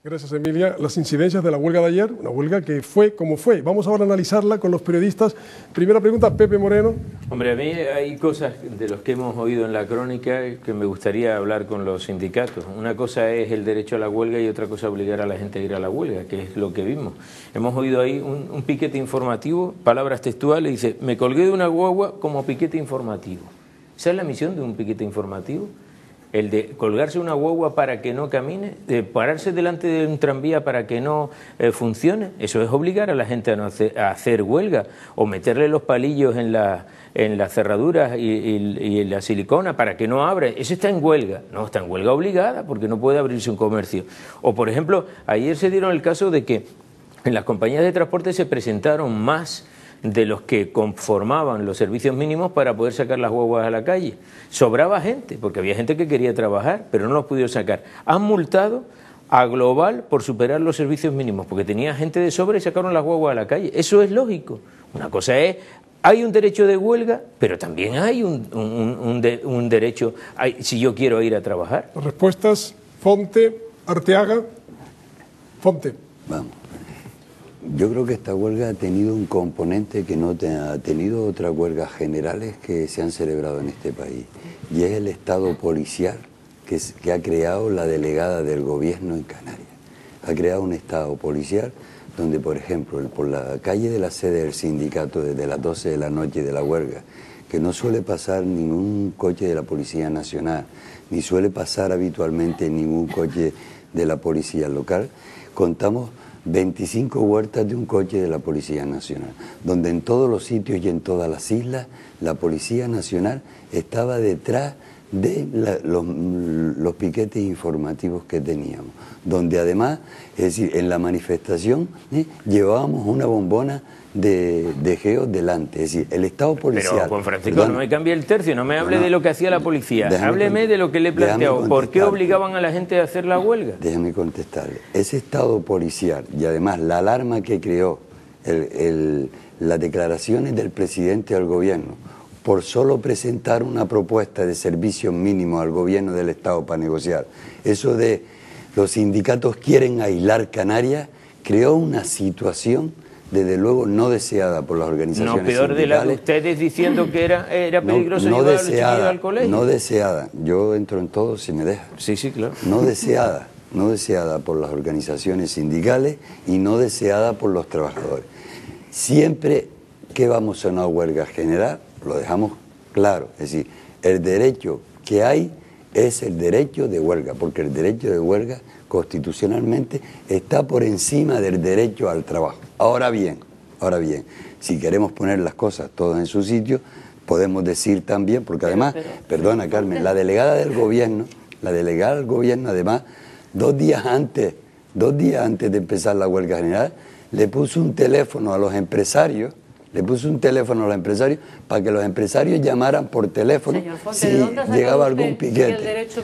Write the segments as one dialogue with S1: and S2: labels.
S1: Gracias, Emilia. Las incidencias de la huelga de ayer, una huelga que fue como fue. Vamos ahora a analizarla con los periodistas. Primera pregunta, Pepe Moreno.
S2: Hombre, a mí hay cosas de los que hemos oído en la crónica que me gustaría hablar con los sindicatos. Una cosa es el derecho a la huelga y otra cosa obligar a la gente a ir a la huelga, que es lo que vimos. Hemos oído ahí un piquete informativo, palabras textuales, dice, me colgué de una guagua como piquete informativo. ¿Esa es la misión de un piquete informativo? El de colgarse una guagua para que no camine, de pararse delante de un tranvía para que no funcione, eso es obligar a la gente a hacer huelga, o meterle los palillos en las cerraduras y en la silicona para que no abra. Eso está en huelga, no, está en huelga obligada porque no puede abrirse un comercio. O por ejemplo, ayer se dieron el caso de que en las compañías de transporte se presentaron más de los que conformaban los servicios mínimos para poder sacar las guaguas a la calle. Sobraba gente, porque había gente que quería trabajar, pero no los pudieron sacar. Han multado a Global por superar los servicios mínimos, porque tenía gente de sobra y sacaron las guaguas a la calle. Eso es lógico. Una cosa es, hay un derecho de huelga, pero también hay un derecho, si yo quiero ir a trabajar.
S1: Respuestas, Fonte, Arteaga. Fonte.
S3: Vamos. Yo creo que esta huelga ha tenido un componente que no ha tenido otras huelgas generales que se han celebrado en este país, y es el Estado policial que ha creado la delegada del gobierno en Canarias. Ha creado un Estado policial donde, por ejemplo, por la calle de la sede del sindicato desde las 12 de la noche de la huelga, que no suele pasar ningún coche de la Policía Nacional, ni suele pasar habitualmente ningún coche de la Policía Local, contamos 25 huertas de un coche de la Policía Nacional, donde en todos los sitios y en todas las islas la Policía Nacional estaba detrás de los piquetes informativos que teníamos, donde además, es decir, en la manifestación llevábamos una bombona de geos delante, es decir, el Estado policial...
S2: Pero, Juan Francisco, no me cambie el tercio, no me hable de lo que hacía la policía, hábleme de lo que le he planteado. ¿Por qué obligaban a la gente a hacer la huelga?
S3: Déjame contestarle. Ese Estado policial y además la alarma que creó las declaraciones del presidente del gobierno por solo presentar una propuesta de servicios mínimos al gobierno del Estado para negociar, eso de los sindicatos quieren aislar Canarias, creó una situación desde luego no deseada por las organizaciones sindicales.
S2: No, peor de la de ustedes diciendo que era peligroso llevar a los chiquillos al colegio.
S3: No deseada, yo entro en todo si me deja.
S2: Sí, sí, claro.
S3: No deseada por las organizaciones sindicales y no deseada por los trabajadores. Siempre que vamos a una huelga general, lo dejamos claro, es decir, el derecho que hay es el derecho de huelga, porque el derecho de huelga constitucionalmente está por encima del derecho al trabajo. Ahora bien, si queremos poner las cosas todas en su sitio, podemos decir también, porque además, perdona Carmen, la delegada del gobierno, además, dos días antes de empezar la huelga general, le puso un teléfono a los empresarios, para que los empresarios llamaran por teléfono.
S4: Señor Fonte,
S3: si
S4: ¿de dónde ha
S3: llegaba
S4: sacado
S3: algún
S4: usted
S3: piquete?
S4: que el derecho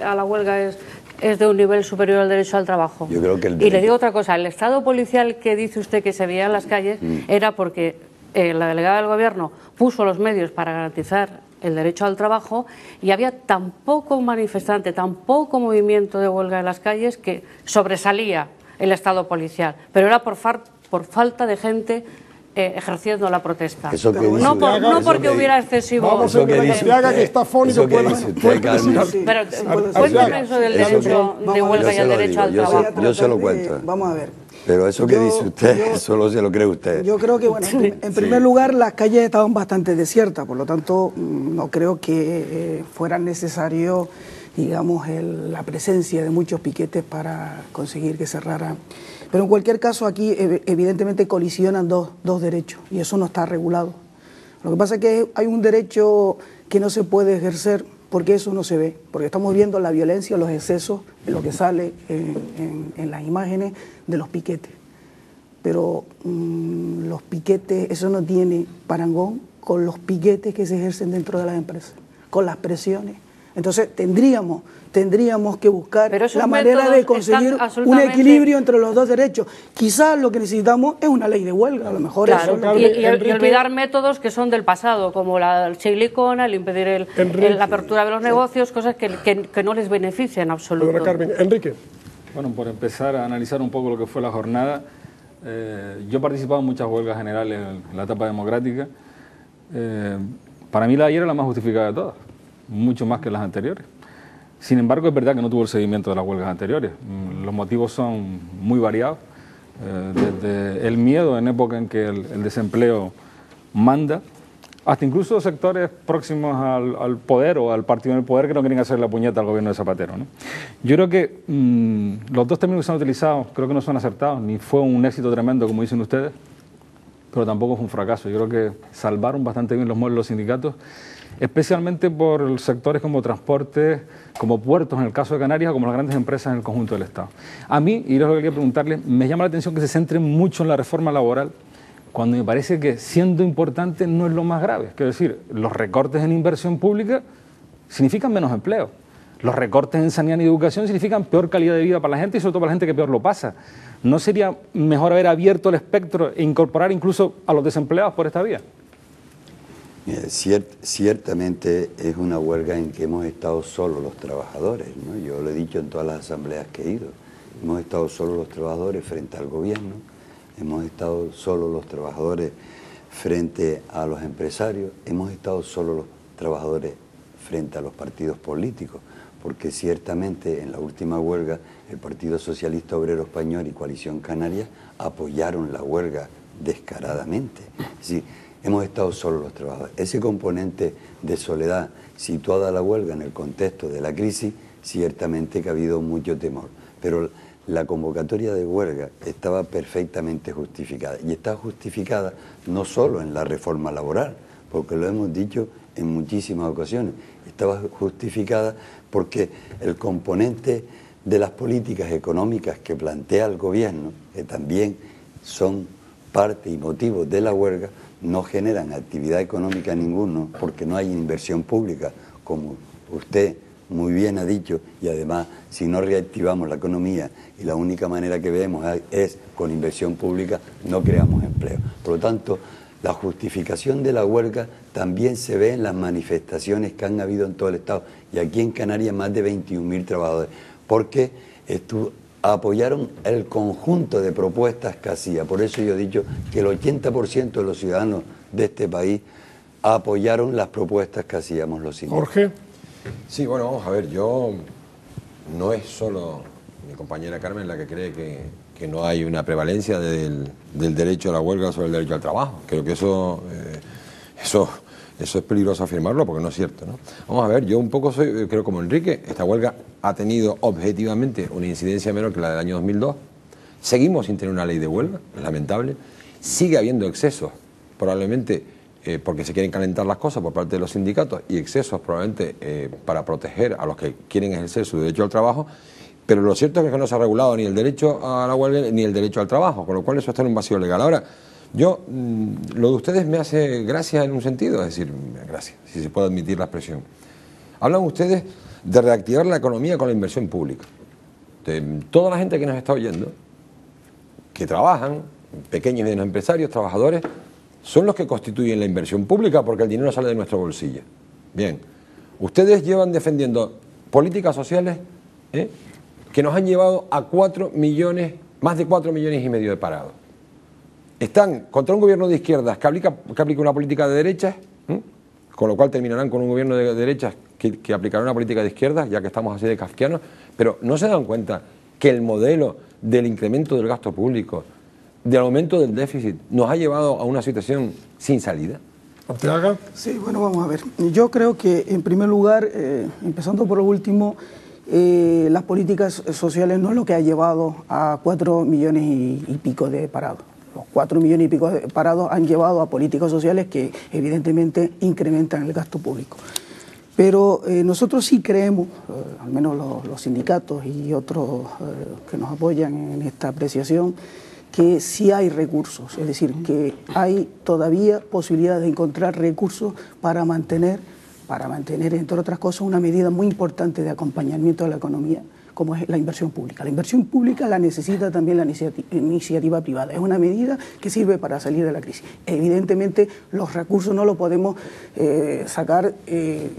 S4: a la huelga es de un nivel superior al derecho al trabajo?
S3: Yo creo que
S4: Y le digo otra cosa, el Estado policial que dice usted que se veía en las calles era porque la delegada del gobierno puso los medios para garantizar el derecho al trabajo y había tan poco manifestante, tan poco movimiento de huelga en las calles que sobresalía el Estado policial, pero era por falta de gente ejerciendo la protesta.
S3: Eso que dice
S4: no porque hubiera excesivo...
S1: Vamos a que Arteaga, que está fónico,
S3: puede decir.
S4: Pero cuéntame eso del derecho de huelga y el derecho al trabajo.
S3: Yo se lo cuento.
S5: Vamos a ver.
S3: Pero eso que dice usted, solo se lo cree usted.
S5: Yo creo que, bueno, en primer lugar, las calles estaban bastante desiertas, por lo tanto, no creo que fuera necesario, digamos, la presencia de muchos piquetes para conseguir que cerrara. Pero en cualquier caso, aquí evidentemente colisionan dos derechos y eso no está regulado. Lo que pasa es que hay un derecho que no se puede ejercer porque eso no se ve, porque estamos viendo la violencia, los excesos, lo que sale en las imágenes de los piquetes. Pero los piquetes, eso no tiene parangón con los piquetes que se ejercen dentro de las empresas, con las presiones. Entonces tendríamos que buscar la manera de conseguir un equilibrio entre los dos derechos. Quizás lo que necesitamos es una ley de huelga, a lo mejor
S4: claro,
S5: eso.
S4: Y olvidar métodos que son del pasado, como la silicona, el impedir la apertura de los negocios, cosas que no les benefician en absoluto.
S1: Carmen, Enrique.
S6: Bueno, por empezar a analizar un poco lo que fue la jornada, yo he participado en muchas huelgas generales en la etapa democrática. Para mí la de ayer era la más justificada de todas, mucho más que las anteriores. Sin embargo, es verdad que no tuvo el seguimiento de las huelgas anteriores. Los motivos son muy variados, desde el miedo en época en que el desempleo manda, hasta incluso sectores próximos al poder o al partido en el poder que no quieren hacer la puñeta al gobierno de Zapatero, ¿no? Yo creo que los dos términos que se han utilizado creo que no son acertados, ni fue un éxito tremendo como dicen ustedes, pero tampoco fue un fracaso. Yo creo que salvaron bastante bien los modelos de los sindicatos, especialmente por sectores como transporte, como puertos en el caso de Canarias, o como las grandes empresas en el conjunto del Estado. A mí, y es lo que quería preguntarle, me llama la atención que se centren mucho en la reforma laboral, cuando me parece que siendo importante no es lo más grave. Quiero decir, los recortes en inversión pública significan menos empleo. Los recortes en sanidad y educación significan peor calidad de vida para la gente y sobre todo para la gente que peor lo pasa. ¿No sería mejor haber abierto el espectro e incorporar incluso a los desempleados por esta vía?
S3: Ciertamente es una huelga en que hemos estado solos los trabajadores, ¿no? Yo lo he dicho en todas las asambleas que he ido. Hemos estado solos los trabajadores frente al gobierno, hemos estado solos los trabajadores frente a los empresarios, hemos estado solos los trabajadores frente a los partidos políticos, porque ciertamente en la última huelga el Partido Socialista Obrero Español y Coalición Canaria apoyaron la huelga descaradamente. Es decir, hemos estado solos los trabajadores. Ese componente de soledad situada la huelga en el contexto de la crisis, ciertamente que ha habido mucho temor. Pero la convocatoria de huelga estaba perfectamente justificada. Y está justificada no solo en la reforma laboral, porque lo hemos dicho en muchísimas ocasiones. Estaba justificada porque el componente de las políticas económicas que plantea el gobierno, que también son parte y motivo de la huelga, no generan actividad económica ninguna porque no hay inversión pública, como usted muy bien ha dicho, y además si no reactivamos la economía y la única manera que vemos es con inversión pública, no creamos empleo. Por lo tanto, la justificación de la huelga también se ve en las manifestaciones que han habido en todo el Estado, y aquí en Canarias más de 21.000 trabajadores, porque apoyaron el conjunto de propuestas que hacía. Por eso yo he dicho que el 80% de los ciudadanos de este país apoyaron las propuestas que hacíamos los sindicatos.
S1: Jorge.
S7: Sí, bueno, vamos a ver, yo no es solo mi compañera Carmen la que cree que no hay una prevalencia del derecho a la huelga sobre el derecho al trabajo. Creo que eso es peligroso afirmarlo porque no es cierto, ¿no? Vamos a ver, yo un poco creo como Enrique, esta huelga ha tenido objetivamente una incidencia menor que la del año 2002. Seguimos sin tener una ley de huelga, es lamentable. Sigue habiendo excesos, probablemente porque se quieren calentar las cosas por parte de los sindicatos, y excesos probablemente para proteger a los que quieren ejercer su derecho al trabajo, pero lo cierto es que no se ha regulado ni el derecho a la huelga ni el derecho al trabajo, con lo cual eso está en un vacío legal. Ahora, yo, lo de ustedes me hace gracia en un sentido, es decir, gracia, si se puede admitir la expresión. Hablan ustedes de reactivar la economía con la inversión pública. De toda la gente que nos está oyendo, que trabajan, pequeños y medianos empresarios, trabajadores, son los que constituyen la inversión pública porque el dinero sale de nuestro bolsillo. Bien, ustedes llevan defendiendo políticas sociales que nos han llevado a más de 4,5 millones de parados. Están contra un gobierno de izquierdas que aplica una política de derechas, con lo cual terminarán con un gobierno de derechas que aplicará una política de izquierdas, ya que estamos así de kafkianos, pero no se dan cuenta que el modelo del incremento del gasto público, del aumento del déficit, nos ha llevado a una situación sin salida.
S1: Arteaga.
S5: Sí, bueno, vamos a ver. Yo creo que, en primer lugar, empezando por lo último, las políticas sociales no es lo que ha llevado a 4 millones y pico de parados. Los 4 millones y pico de parados han llevado a políticas sociales que evidentemente incrementan el gasto público. Pero nosotros sí creemos, al menos los sindicatos y otros que nos apoyan en esta apreciación, que sí hay recursos, es decir, que hay todavía posibilidad de encontrar recursos para mantener, entre otras cosas, una medida muy importante de acompañamiento de la economía, como es la inversión pública. La inversión pública la necesita también la iniciativa privada. Es una medida que sirve para salir de la crisis. Evidentemente, los recursos no los podemos sacar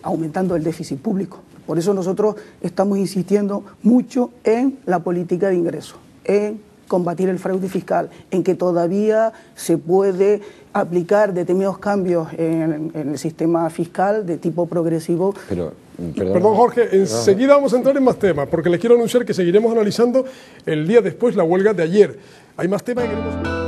S5: aumentando el déficit público. Por eso nosotros estamos insistiendo mucho en la política de ingresos, en combatir el fraude fiscal, en que todavía se puede aplicar determinados cambios en el sistema fiscal de tipo progresivo.
S1: Perdón, Jorge, enseguida vamos a entrar en más temas, porque les quiero anunciar que seguiremos analizando el día después la huelga de ayer. Hay más temas que queremos...